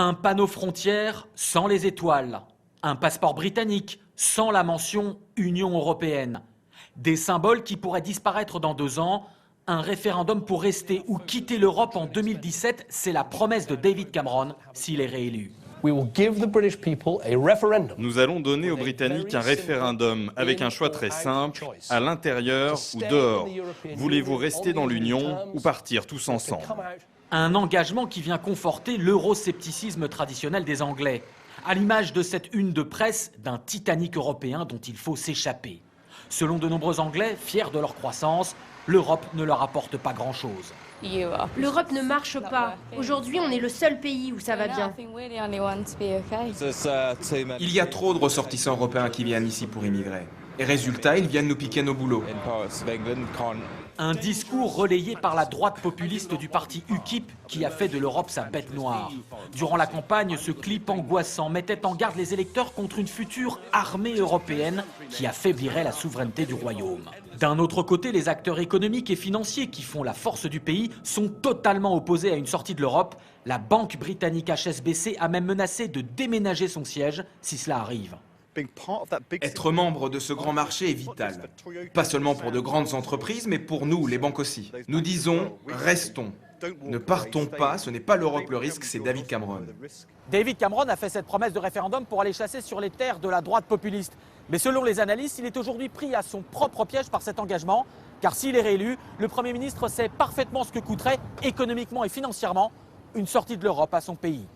Un panneau frontière sans les étoiles. Un passeport britannique sans la mention Union européenne. Des symboles qui pourraient disparaître dans 2 ans. Un référendum pour rester ou quitter l'Europe en 2017, c'est la promesse de David Cameron s'il est réélu. Nous allons donner aux Britanniques un référendum avec un choix très simple, à l'intérieur ou dehors. Voulez-vous rester dans l'Union ou partir tous ensemble? Un engagement qui vient conforter l'euroscepticisme traditionnel des Anglais, à l'image de cette une de presse d'un Titanic européen dont il faut s'échapper. Selon de nombreux Anglais, fiers de leur croissance, l'Europe ne leur apporte pas grand-chose. L'Europe ne marche pas. Aujourd'hui, on est le seul pays où ça va bien. Il y a trop de ressortissants européens qui viennent ici pour immigrer. Et résultat, ils viennent nous piquer nos boulots. Un discours relayé par la droite populiste du parti UKIP qui a fait de l'Europe sa bête noire. Durant la campagne, ce clip angoissant mettait en garde les électeurs contre une future armée européenne qui affaiblirait la souveraineté du royaume. D'un autre côté, les acteurs économiques et financiers qui font la force du pays sont totalement opposés à une sortie de l'Europe. La banque britannique HSBC a même menacé de déménager son siège si cela arrive. Être membre de ce grand marché est vital. Pas seulement pour de grandes entreprises, mais pour nous, les banques aussi. Nous disons, restons. Ne partons pas, ce n'est pas l'Europe le risque, c'est David Cameron. David Cameron a fait cette promesse de référendum pour aller chasser sur les terres de la droite populiste. Mais selon les analystes, il est aujourd'hui pris à son propre piège par cet engagement. Car s'il est réélu, le Premier ministre sait parfaitement ce que coûterait économiquement et financièrement une sortie de l'Europe à son pays.